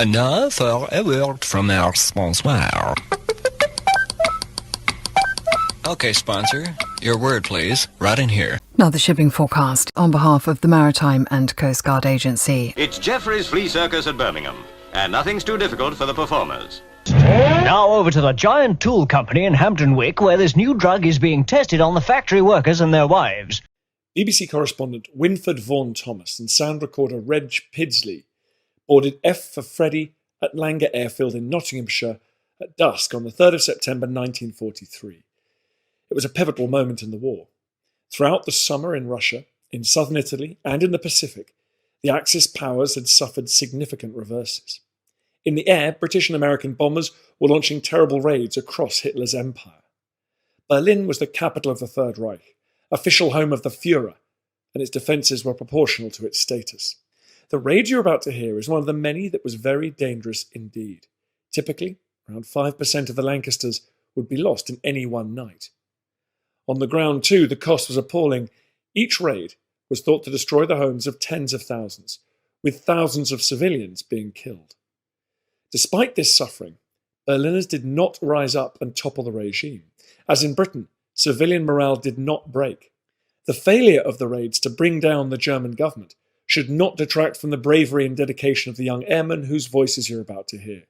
And now for a word from our sponsor. Okay, sponsor, your word, please, right in here. Now the shipping forecast on behalf of the Maritime and Coast Guard Agency. It's Jeffrey's Flea Circus at Birmingham, and nothing's too difficult for the performers. Now over to the Giant Tool Company in Hampton Wick, where this new drug is being tested on the factory workers and their wives. BBC correspondent Winford Vaughan-Thomas and sound recorder Reg Pidsley boarded F for Freddy at Langer Airfield in Nottinghamshire at dusk on the 3rd of September 1943. It was a pivotal moment in the war. Throughout the summer in Russia, in southern Italy and in the Pacific, the Axis powers had suffered significant reverses. In the air, British and American bombers were launching terrible raids across Hitler's empire. Berlin was the capital of the Third Reich, official home of the Führer, and its defences were proportional to its status. The raid you're about to hear is one of the many that was very dangerous indeed. Typically, around 5% of the Lancasters would be lost in any one night. On the ground, too, the cost was appalling. Each raid was thought to destroy the homes of tens of thousands, with thousands of civilians being killed. Despite this suffering, Berliners did not rise up and topple the regime. As in Britain, civilian morale did not break. The failure of the raids to bring down the German government should not detract from the bravery and dedication of the young airmen whose voices you're about to hear.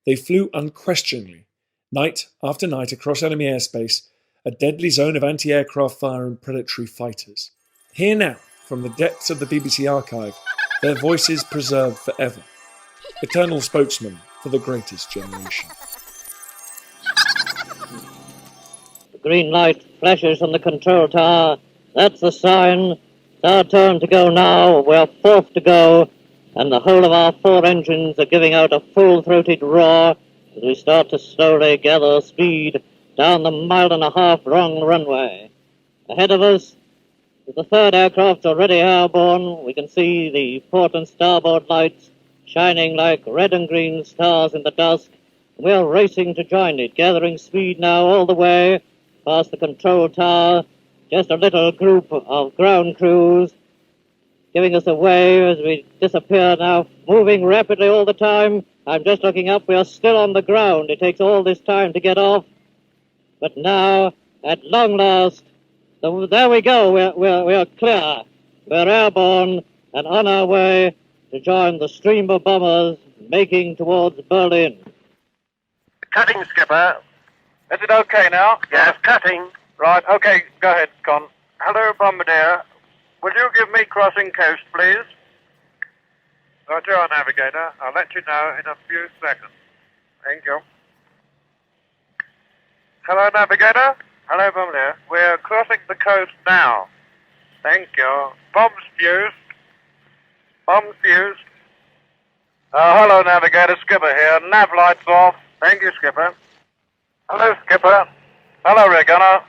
They flew unquestioningly, night after night across enemy airspace, a deadly zone of anti-aircraft fire and predatory fighters. Hear now, from the depths of the BBC archive, their voices preserved forever. Eternal spokesman for the greatest generation. The green light flashes on the control tower. That's the sign. It's our turn to go now. We're fourth to go, and the whole of our four engines are giving out a full-throated roar as we start to slowly gather speed down the mile-and-a-half long runway. Ahead of us, with the third aircraft already airborne, we can see the port and starboard lights shining like red and green stars in the dusk. We're racing to join it, gathering speed now all the way past the control tower. Just a little group of ground crews giving us away as we disappear now, moving rapidly all the time. I'm just looking up. We are still on the ground. It takes all this time to get off. But now, at long last, there we go. We're clear. We're airborne and on our way to join the stream of bombers making towards Berlin. Cutting, Skipper. Is it okay now? Yes, cutting. Right, okay, go ahead, Con. Hello, Bombardier. Will you give me crossing coast, please? Roger, Navigator. I'll let you know in a few seconds. Thank you. Hello, Navigator. Hello, Bombardier. We're crossing the coast now. Thank you. Bombs fused. Bombs fused. Hello, Navigator. Skipper here. Nav lights off. Thank you, Skipper. Hello, Skipper. Hello, Rear Gunner.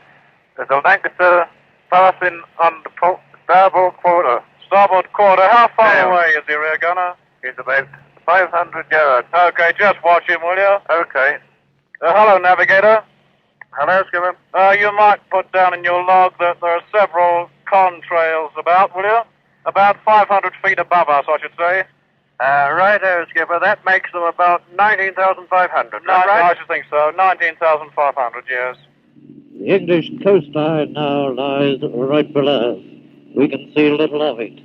There's a Lancaster passing on the starboard quarter. Starboard quarter. How far away is the Rear Gunner? He's about 500 yards. Okay, just watch him, will you? Okay. Hello, Navigator. Hello, Skipper. You might put down in your log that there are several contrails about, will you? About 500 feet above us, I should say. Righto, Skipper. That makes them about 19,500. Right? I should think so. 19,500, yes. The English coastline now lies right below us. We can see little of it.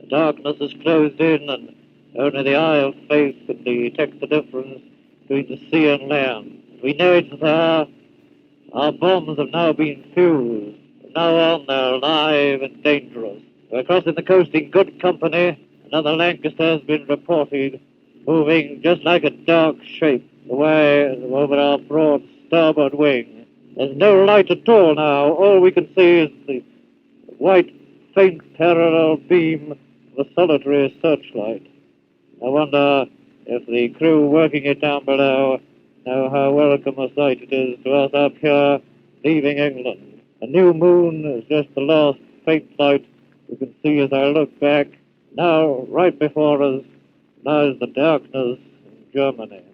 The darkness is closed in, and only the eye of faith can detect the difference between the sea and land. We know it's there. Our bombs have now been fused. From now on, they're alive and dangerous. We're crossing the coast in good company. Another Lancaster has been reported, moving just like a dark shape away over our broad starboard wing. There's no light at all now. All we can see is the white, faint parallel beam of a solitary searchlight. I wonder if the crew working it down below know how welcome a sight it is to us up here, leaving England. A new moon is just the last faint light we can see as I look back. Now, right before us, lies the darkness in Germany.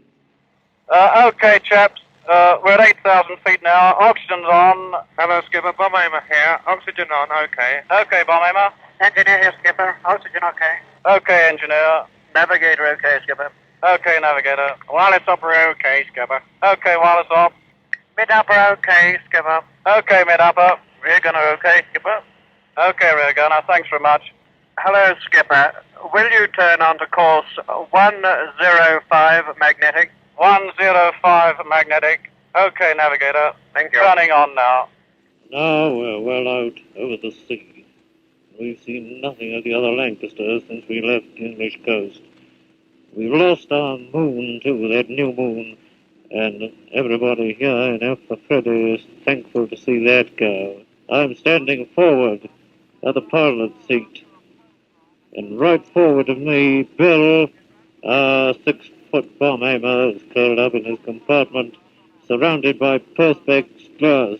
Okay, chaps. We're at 8,000 feet now. Oxygen's on. Hello, Skipper. Bomb aimer here. Oxygen on. Okay. Okay, bomb aimer. Engineer here, Skipper. Oxygen okay. Okay, engineer. Navigator okay, Skipper. Okay, navigator. Wireless upper okay, skipper. Okay, wireless up. Mid upper okay, skipper. Okay, mid upper. Rear gunner okay, skipper. Okay, rear gunner. Thanks very much. Hello, skipper. Will you turn onto course 105 magnetic? 105 magnetic. Okay, navigator. Thank you. Turning on now. Now we're well out over the sea. We've seen nothing of the other Lancasters since we left the English coast. We've lost our moon, too, that new moon, and everybody here in F for Freddy is thankful to see that go. I'm standing forward at the pilot seat, and right forward of me, Bill, our 6-foot bomb aimer, is curled up in his compartment, surrounded by perspex glass.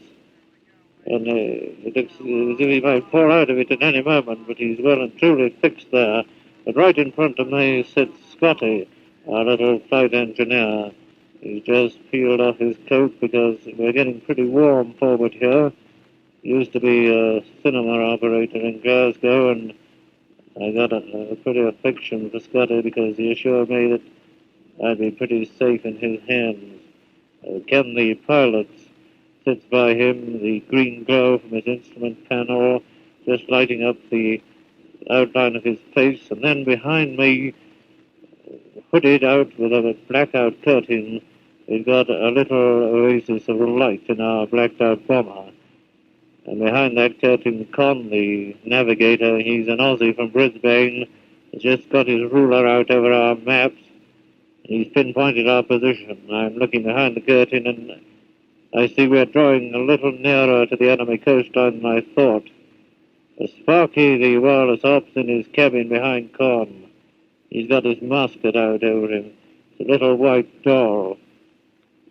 And it looks as if he might fall out of it at any moment, but he's well and truly fixed there. But right in front of me sits Scotty, our little flight engineer. He's just peeled off his coat because we're getting pretty warm forward here. He used to be a cinema operator in Glasgow, and I got a pretty affection for Scotty because he assured me that I'd be pretty safe in his hands. Ken, the pilot, sits by him, the green glow from his instrument panel just lighting up the outline of his face, and then behind me, hooded out with a blackout curtain, we've got a little oasis of light in our blacked-out bomber. And behind that curtain, Con, the navigator, he's an Aussie from Brisbane, has just got his ruler out over our maps. He's pinpointed our position. I'm looking behind the curtain, and I see we're drawing a little nearer to the enemy coastline than I thought. Sparky, the wireless ops, in his cabin behind Con. He's got his musket out over him. It's a little white doll.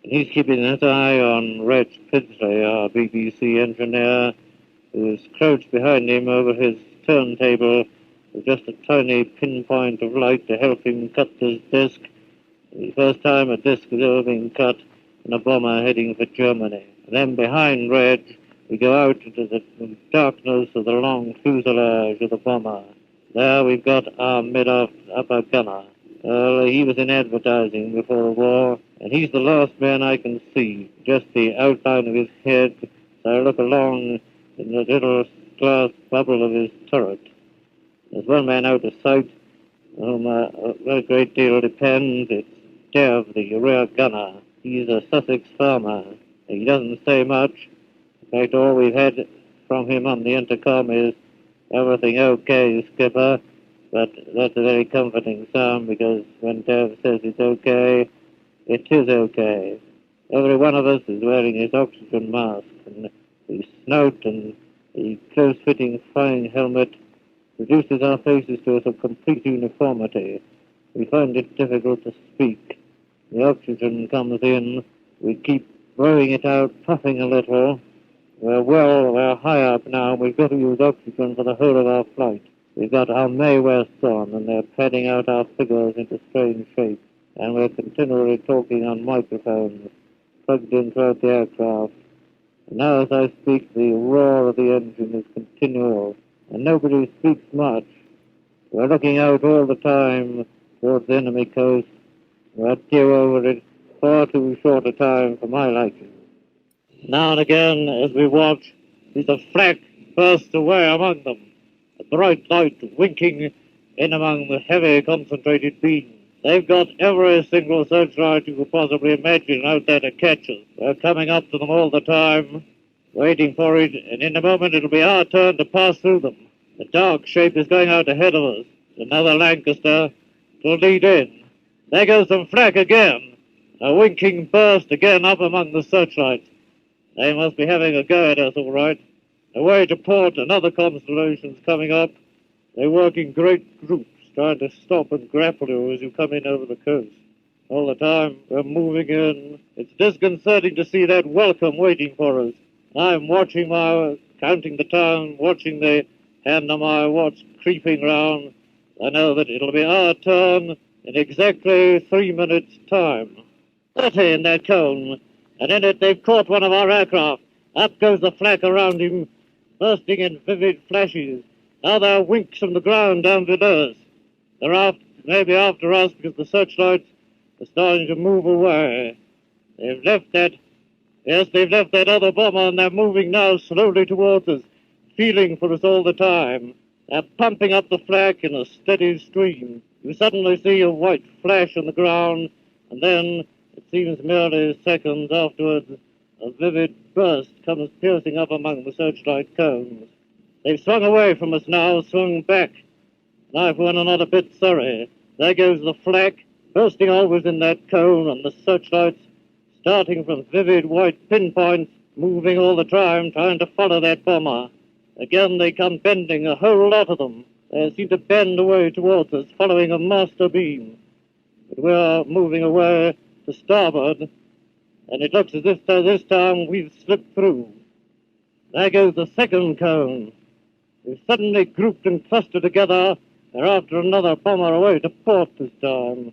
And he's keeping his eye on Reg Pidsley, our BBC engineer, who's crouched behind him over his turntable with just a tiny pinpoint of light to help him cut this disc. The first time a disc has ever been cut in a bomber heading for Germany. And then behind Reg, we go out into the darkness of the long fuselage of the bomber. There we've got our mid-upper gunner. He was in advertising before the war, and he's the last man I can see, just the outline of his head. So I look along in the little glass bubble of his turret. There's one man out of sight, on whom a great deal depends. It's Dev, the rear gunner. He's a Sussex farmer. He doesn't say much. In fact, all we've had from him on the intercom is, "Everything okay, skipper?" But that's a very comforting sound, because when Dev says it's okay, it is okay. Every one of us is wearing his oxygen mask, and the snout and the close-fitting flying helmet reduces our faces to a complete uniformity. We find it difficult to speak. The oxygen comes in, we keep blowing it out, puffing a little. We're high up now, we've got to use oxygen for the whole of our flight. We've got our May vests on, and they're padding out our figures into strange shapes. And we're continually talking on microphones, plugged in throughout the aircraft. And now as I speak, the roar of the engine is continual, and nobody speaks much. We're looking out all the time towards the enemy coast. We're due over it far too short a time for my liking. Now and again, as we watch, there's a flak bursts away among them, a bright light winking in among the heavy concentrated beams. They've got every single searchlight you could possibly imagine out there to catch us. We're coming up to them all the time, waiting for it, and in a moment it'll be our turn to pass through them. The dark shape is going out ahead of us. Another Lancaster to lead in. There goes some flak again. A winking burst again up among the searchlights. They must be having a go at us, all right. Away to port, another constellation's coming up. They work in great groups, trying to stop and grapple you as you come in over the coast. All the time, we're moving in. It's disconcerting to see that welcome waiting for us. I'm counting the time, watching the hand on my watch creeping round. I know that it'll be our turn in exactly 3 minutes' time. 30 in that cone, and in it they've caught one of our aircraft. Up goes the flak around him, bursting in vivid flashes. Now there are winks from the ground down below us. They're maybe after us because the searchlights are starting to move away. They've left that other bomber, and they're moving now slowly towards us, feeling for us all the time. They're pumping up the flak in a steady stream. You suddenly see a white flash on the ground, and then, it seems merely seconds afterwards, a vivid burst comes piercing up among the searchlight cones. They've swung away from us now, swung back. And I, for one, am not a bit sorry. There goes the flak, bursting always in that cone, and the searchlights, starting from vivid white pinpoints, moving all the time, trying to follow that bomber. Again they come bending, a whole lot of them. They seem to bend away towards us, following a master beam. But we're moving away to starboard, and it looks as if this time we've slipped through. There goes the second cone. We've suddenly grouped and clustered together. They're after another bomber away to port this time.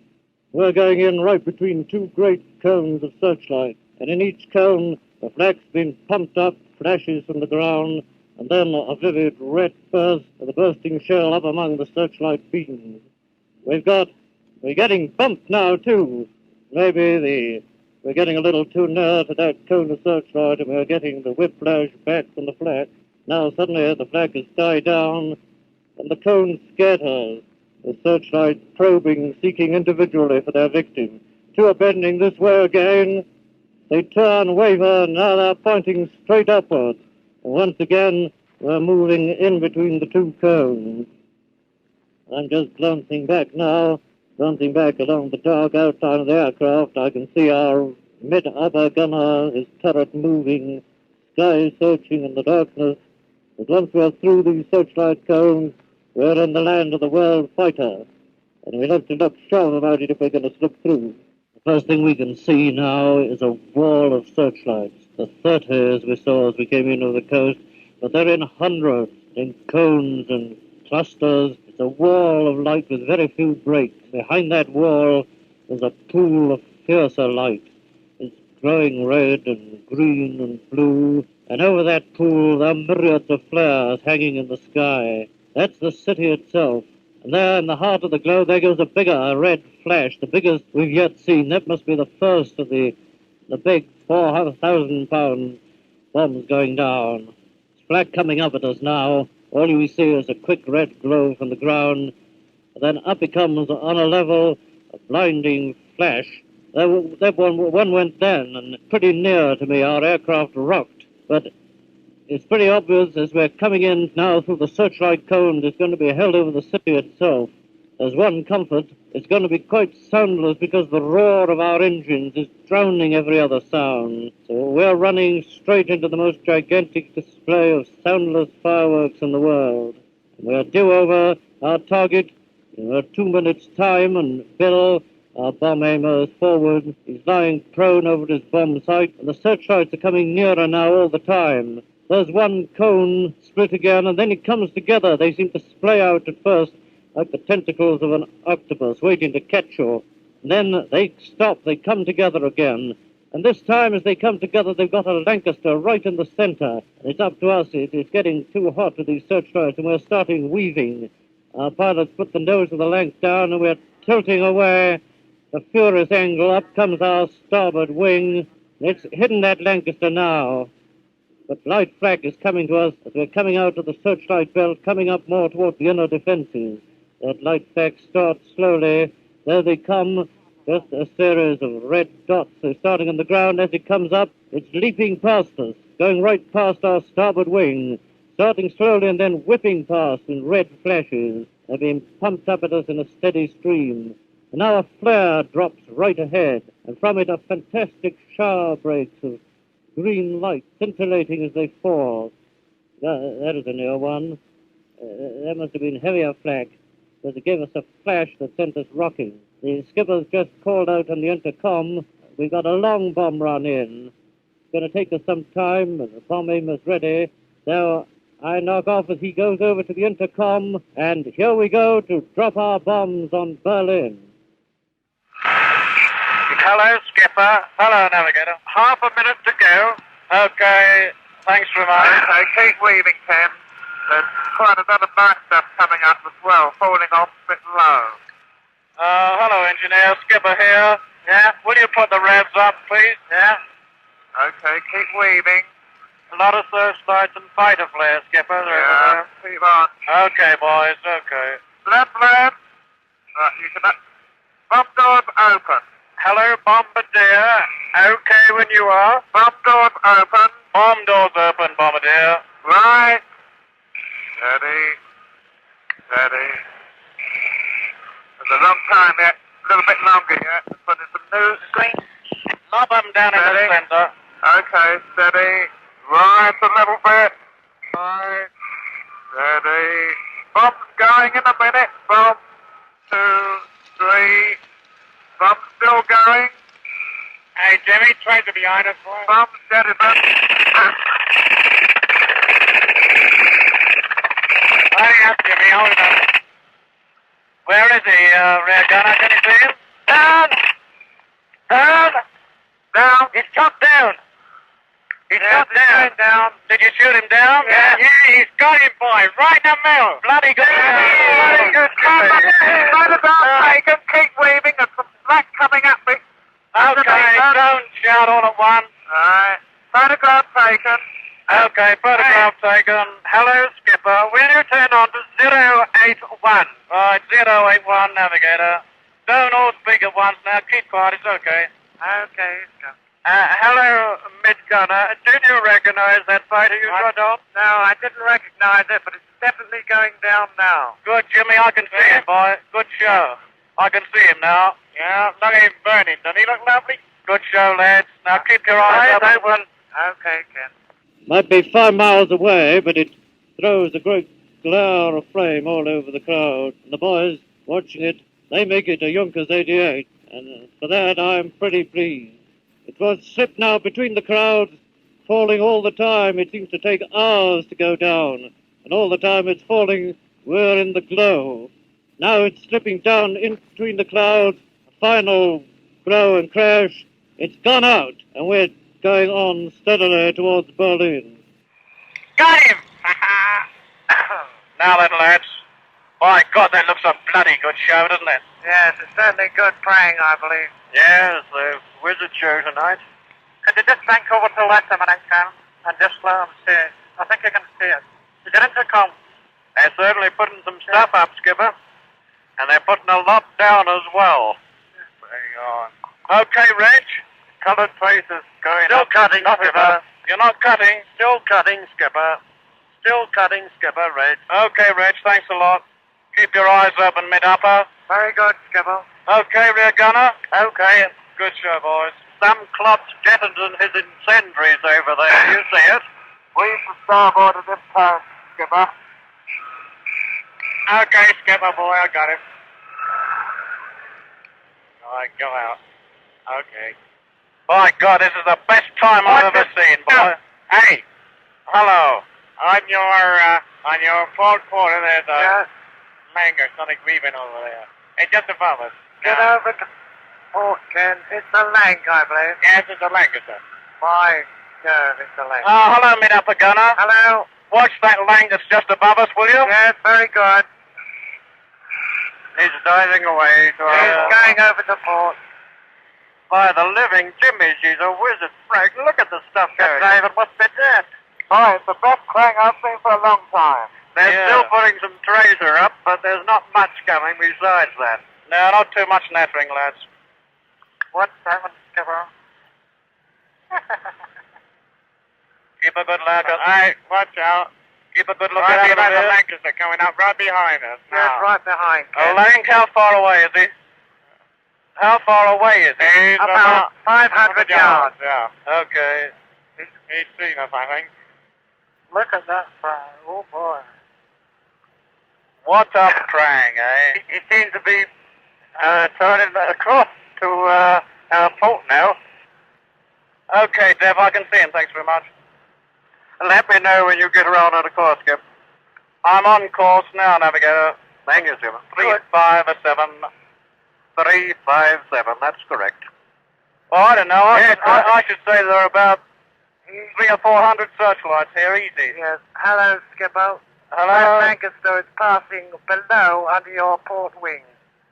We're going in right between two great cones of searchlight, and in each cone the flak's been pumped up, flashes from the ground, and then a vivid red burst of the bursting shell up among the searchlight beams. We're getting bumped now, too. Maybe we're getting a little too near to that cone of searchlight, and we're getting the whiplash back from the flak. Now suddenly the flak has died down, and the cone scatters, the searchlight probing, seeking individually for their victim. Two are bending this way again. They turn, waver, now they're pointing straight upwards. And once again, we're moving in between the two cones. I'm just glancing back now, glancing back along the dark outline of the aircraft. I can see our mid-upper gunner, his turret moving, sky searching in the darkness. But once we're through these searchlight cones, we're in the land of the world fighter, and we'll have to look sharp about it if we're going to slip through. The first thing we can see now is a wall of searchlights. The 30 as we saw as we came in over the coast, but they're in hundreds, in cones and clusters. It's a wall of light with very few breaks. Behind that wall is a pool of fiercer light. It's glowing red and green and blue, and over that pool there are myriads of flares hanging in the sky. That's the city itself. And there in the heart of the glow, there goes a bigger red flash, the biggest we've yet seen. That must be the first of the big 400,000-pound bombs going down. It's flak coming up at us now. All you see is a quick red glow from the ground. And then up it comes on a level, a blinding flash. That one went then, and pretty near to me. Our aircraft rocked. But it's pretty obvious as we're coming in now through the searchlight cones, it's going to be held over the city itself. There's one comfort, it's going to be quite soundless because the roar of our engines is drowning every other sound. So we're running straight into the most gigantic display of soundless fireworks in the world. And we're due over our target in 2 minutes' time, and Bill, our bomb aimer, is forward. He's lying prone over his bomb sight, and the searchlights are coming nearer now all the time. There's one cone split again, and then it comes together. They seem to splay out at first like the tentacles of an octopus waiting to catch you. And then they stop, they come together again. And this time as they come together, they've got a Lancaster right in the center. And it's up to us. It's getting too hot with these searchlights, and we're starting weaving. Our pilots put the nose of the Lanc down, and we're tilting away. A furious angle. Up comes our starboard wing. It's hidden that Lancaster now. But light flak is coming to us as we're coming out of the searchlight belt, coming up more towards the inner defenses. That light flak starts slowly. There they come, just a series of red dots. They're starting on the ground. As it comes up, it's leaping past us, going right past our starboard wing, starting slowly and then whipping past in red flashes. They're being pumped up at us in a steady stream. And now a flare drops right ahead, and from it a fantastic shower breaks of green light, scintillating as they fall. That is a near one. That must have been heavier flak, because it gave us a flash that sent us rocking. The skipper's just called out on the intercom. We've got a long bomb run in. It's going to take us some time, and the bomb aimer's ready. So I knock off as he goes over to the intercom, and here we go to drop our bombs on Berlin. Hello, Skipper. Hello, Navigator. Half a minute to go. Okay, thanks very much. Okay, keep weaving, Ken. There's quite a lot of night stuff coming up as well, falling off a bit low. Hello, engineer. Skipper here. Yeah, will you put the revs up, please? Yeah. Okay, keep weaving. A lot of searchlights and fighter flares, Skipper. Yeah, keep on. Okay, boys, okay. Left. Right, you can... Bomb doors open. Hello, Bombardier. Okay when you are. Bomb doors open. Bomb doors open, Bombardier. Right. Steady. There's a long time yet. A little bit longer yet. Put in some new screen. Lob them down in the center. Okay, steady. Right a little bit. Right. Steady. Bomb's going in a minute. Bomb. 2, 3. Bomb's still going. Hey, Jimmy, try to behind us, boy. Bomb's dead, is it? Hurry up, Jimmy. Hold it up. Where is he, rear gunner? Can you see him? Down! He's shot down. He's shot down. Did you shoot him down? Yeah, he's got him, boy. Right in the middle. Bloody good. Bloody good. Taken. Keep waving. There's some black coming at me. Okay, don't shout all at once. Alright. Photograph taken. Okay, photograph taken. Hello, Skipper. Will you turn on to 081? Right, 081, navigator. Don't all speak at once now. Keep quiet, it's okay. Okay, hello, mid-gunner. Did you recognize that fighter you shot on? No, I didn't recognize it, but it's definitely going down now. Good, Jimmy. I can see him, boy. Good show. I can see him now. Yeah, look at him burning. Doesn't he look lovely? Good show, lads. Now keep your eyes open. Okay, Ken. Might be 5 miles away, but it throws a great glare of flame all over the crowd. And the boys watching it, they make it a Junkers 88. And for that, I'm pretty pleased. It was slipped now between the crowds, falling all the time. It seems to take hours to go down. And all the time it's falling, we're in the glow. Now it's slipping down in between the clouds. A final glow and crash. It's gone out, and we're going on steadily towards Berlin. Got him! Now then, lads. By God, that looks a bloody good show, doesn't it? Yes, it's certainly good praying, I believe. Yes, the wizard show tonight. Could you just bank over to the left a minute, Ken, and just let them see it? I think you can see it. You get into the com. They're certainly putting some stuff up, Skipper. And they're putting a lot down as well. Hang on. Okay, Reg. Coloured faces going still up. Still cutting, Skipper. You're not cutting. Still cutting, Skipper. Still cutting, Skipper, Reg. Okay, Reg, thanks a lot. Keep your eyes open, mid-upper. Very good, Skipper. Okay, rear gunner. Okay. Good show, boys. Some clop's jettisoned his incendiaries over there. You see it? We've the starboard at this time, Skipper. Okay, Skipper, boy, I got him. All right, go out. Okay. By God, this is the best time I've ever seen, boy. Hey, hello. On your port quarter, there's a Langer, something weaving over there. Hey, just above us. Get over to port, Ken. It's a Lang, I believe. Yes, it's a Langer, sir. My God, it's a Lang. Oh, hello, mid-upper gunner. Hello. Watch that Lang that's just above us, will you? Yes, very good. He's diving away. He's going over to port. By the living Jimmy, she's a wizard, Frank. Look at the stuff going. David, what's been that? Oh, it's the best crank I've seen for a long time. They're still putting some tracer up, but there's not much coming besides that. No, not too much nattering, lads. What's happened, Skipper? Keep a good look. Hey, watch out. Keep a good look out of the Lancaster coming up right behind us. Yes, right behind. Lang, how far away is he? How far away is he? He's about 500 yards. Yeah. Okay. He's seen us, I think. Look at that fry. Oh, boy. What's up, Krang, eh? He seems to be turning across to our port now. Okay, Dev, I can see him. Thanks very much. Let me know when you get around on the course, Skip. I'm on course now, navigator. Thank you, Skip. 357. 357, that's correct. Well, I don't know. I should say there are about 300 or 400 searchlights here, easy. Yes. Hello, Skipper. Hello. Lancaster is passing below under your port wing.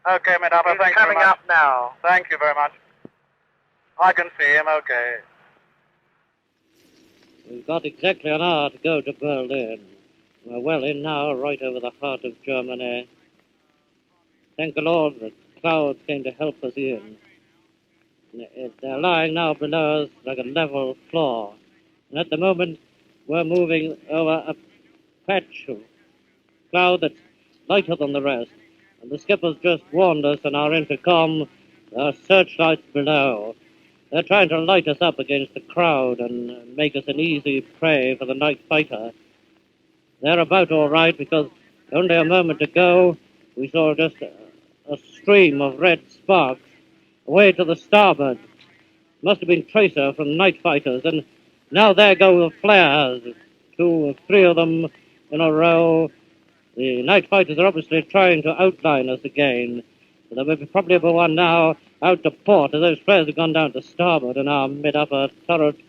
Okay, mid-upper, thanks very much. He's coming up now. Thank you very much. I can see him, okay. We've got exactly an hour to go to Berlin. We're well in now, right over the heart of Germany. Thank the Lord that clouds came to help us in. They're lying now below us like a level floor. And at the moment, we're moving over a patch of cloud that's lighter than the rest. And the skipper's just warned us on our intercom, there are searchlights below. They're trying to light us up against the crowd and make us an easy prey for the night fighter. They're about all right because only a moment ago we saw just a stream of red sparks away to the starboard. Must have been tracer from night fighters, and now there go the flares, 2 or 3 of them in a row. The night fighters are obviously trying to outline us again. There will be probably one now out to port as those flares have gone down to starboard and our mid-upper turret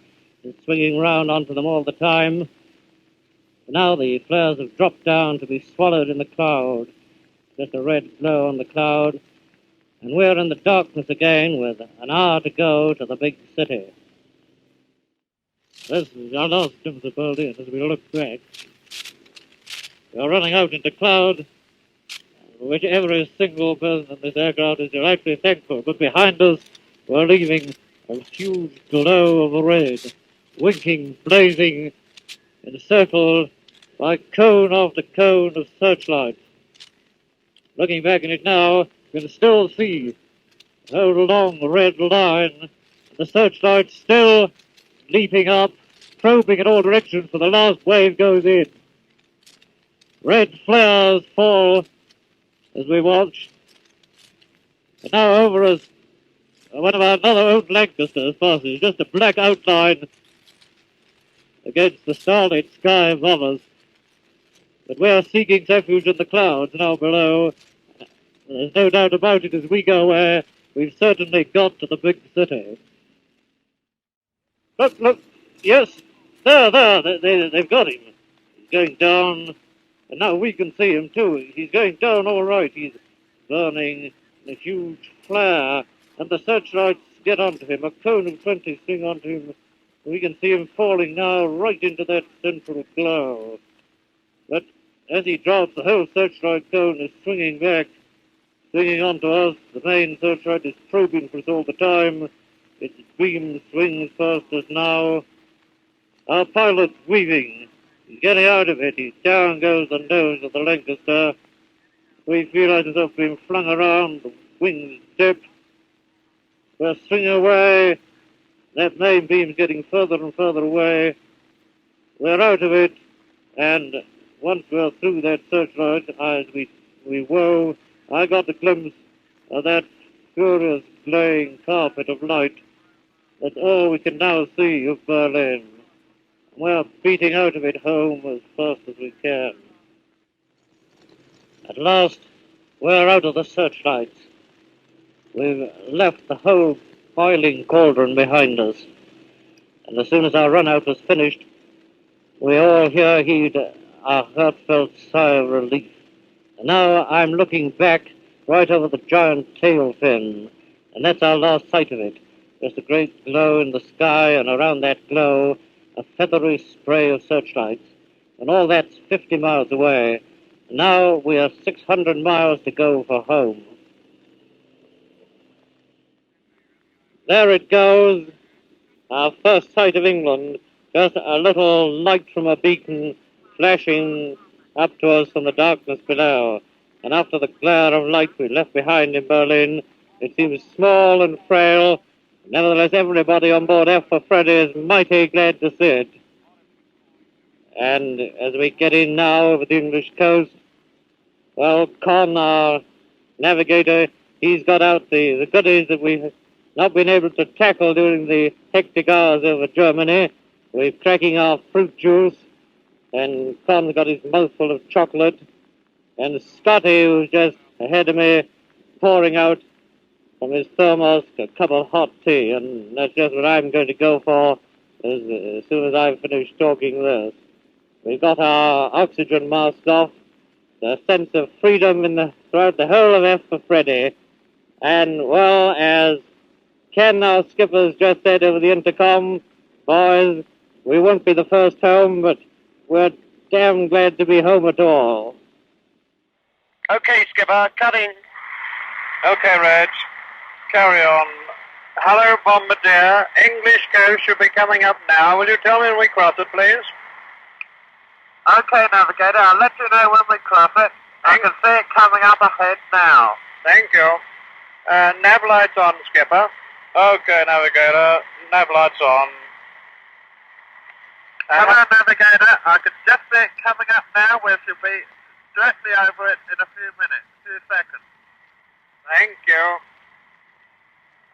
is swinging round onto them all the time. Now the flares have dropped down to be swallowed in the cloud. Just a red glow on the cloud. And we're in the darkness again with an hour to go to the big city. This is our last glimpse of Berlin as we look back. We're running out into cloud, for which every single person in this aircraft is delightfully thankful. But behind us, we're leaving a huge glow of red, winking, blazing, encircled by cone after cone of searchlights. Looking back at it now, you can still see the whole long red line, the searchlights still leaping up, probing in all directions for the last wave goes in. Red flares fall as we watch. And now over us, one of our another old Lancasters passes, just a black outline against the starlit sky above us. But we are seeking refuge in the clouds now below. There's no doubt about it as we go away. We've certainly got to the big city. Look, yes, they've got him. He's going down, and now we can see him too. He's going down all right. He's burning in a huge flare, and the searchlights get onto him. A cone of 20 swing onto him. We can see him falling now right into that central glow. But as he drops, the whole searchlight cone is swinging back, swinging onto us. The main searchlight is probing for us all the time. Its beam swings past us now. Our pilot's weaving. He's getting out of it. Down goes the nose of the Lancaster. We feel ourselves being flung around. The wings dip. We're swinging away. That main beam's getting further and further away. We're out of it. And once we're through that searchlight, as we whoa, I got a glimpse of that furious glowing carpet of light. That's all we can now see of Berlin. We're beating out of it home as fast as we can. At last, we're out of the searchlights. We've left the whole boiling cauldron behind us. And as soon as our run out was finished, we all here heaved a heartfelt sigh of relief. And now I'm looking back right over the giant tail fin, and that's our last sight of it. Just a great glow in the sky, and around that glow, a feathery spray of searchlights. And all that's 50 miles away. Now we have 600 miles to go for home. There it goes, our first sight of England. Just a little light from a beacon flashing up to us from the darkness below. And after the glare of light we left behind in Berlin, it seems small and frail. Nevertheless, everybody on board F for Freddy is mighty glad to see it. And as we get in now over the English coast, well, Con, our navigator, he's got out the goodies that we've not been able to tackle during the hectic hours over Germany. We're cracking our fruit juice, and Con's got his mouthful of chocolate, and Scotty, who's just ahead of me, pouring out from his thermos a cup of hot tea, and that's just what I'm going to go for as soon as I've finished talking this. We've got our oxygen masks off, the sense of freedom throughout the whole of F for Freddy, and, well, as Ken, our skipper's just said over the intercom, boys, we won't be the first home, but we're damn glad to be home at all. Okay, Skipper, cutting. Okay, Reg, carry on. Hello, Bombardier. English coast should be coming up now. Will you tell me when we cross it, please? Okay, Navigator, I'll let you know when we cross it. I can see it coming up ahead now. Thank you. Nav lights on, Skipper. Okay, Navigator. Nav lights on. Come on, Navigator. I can just see it coming up now. We should be directly over it in a few minutes, a few seconds. Thank you.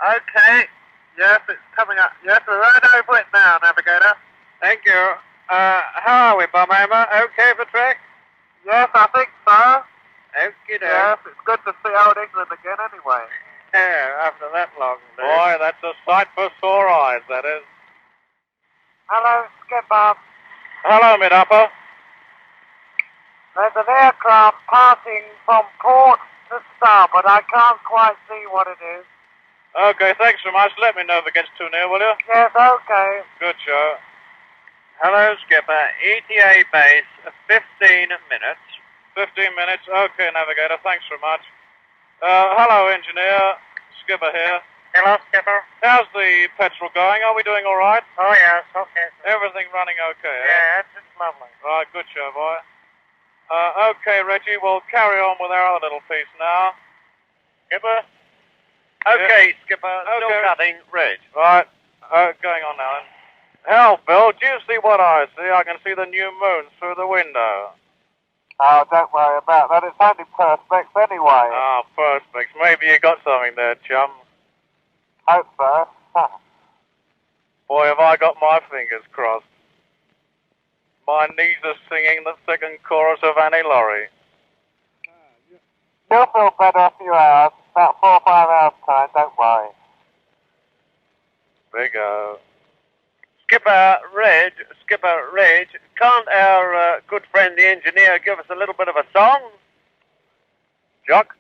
Okay. Yes, it's coming up. Yes, we're right over it now, Navigator. Thank you. How are we, Bomhammer? Okay for trek? Yes, I think so. Okie doke. Yes, it's good to see old England again anyway. Yeah, after that long day. Boy, that's a sight for sore eyes, that is. Hello, Skipper. Hello, Mid-Upper. There's an aircraft passing from port to starboard. I can't quite see what it is. Okay, thanks so much. Let me know if it gets too near, will you? Yes, okay. Good show. Hello, Skipper. ETA base, 15 minutes. 15 minutes? Okay, Navigator. Thanks so much. Hello, Engineer. Skipper here. Hello, Skipper. How's the petrol going? Are we doing all right? Oh, yes. Okay. Everything running okay, yeah, it's lovely. Right, good show, boy. Okay, Reggie, we'll carry on with our other little piece now. Skipper? Okay, yeah. Skipper. Still cutting. Reg. Right. Going on now, then. Hell, Bill, do you see what I see? I can see the new moon through the window. Oh, don't worry about that. It's only perspex anyway. Oh, perspex. Maybe you got something there, chum. Hope so. Boy, have I got my fingers crossed. My knees are singing the second chorus of Annie Laurie. You'll feel better in a few hours. About 4 or 5 hours time, don't worry. Big-o. Skipper Reg, can't our good friend the engineer give us a little bit of a song? Jock?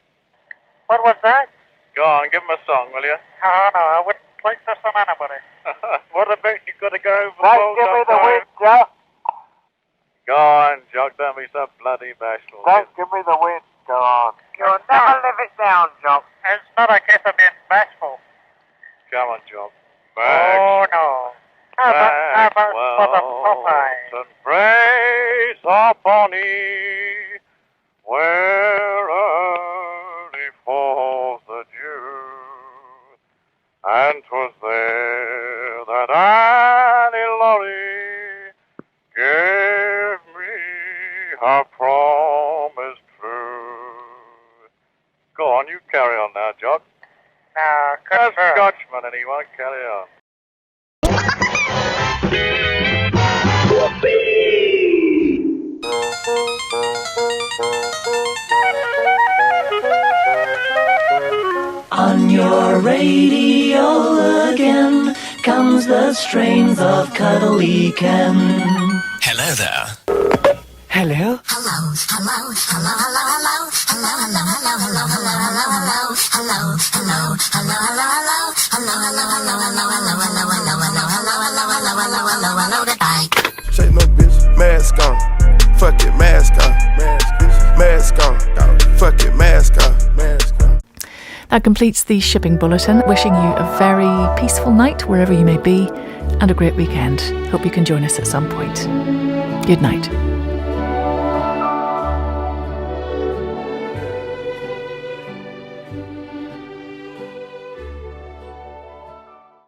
What was that? Go on, give him a song, will you? Oh, no, I wouldn't like this on anybody. What about you got to go over the wall? Don't give me the wind, Jock. Go on, Jock, don't be so bloody bashful. Don't give me the wind, go on. You'll never live it down, Jock. It's not a case of being bashful. Come on, Jock. Oh, no. How about for the Popeye? And praise our Bonnie, where early falls the dew. And 'twas there that Annie Laurie gave me her promise true. Go on, you carry on now, Jock. Now, as Scotchman, and he won't carry on. On your radio again comes the strains of Cuddly Ken. Hello there. Hello? Shake no bitch, mask on. Fuck it, mask on. Mask on. Fuck it, mask on. That completes the shipping bulletin. Wishing you a very peaceful night wherever you may be and a great weekend. Hope you can join us at some point. Good night.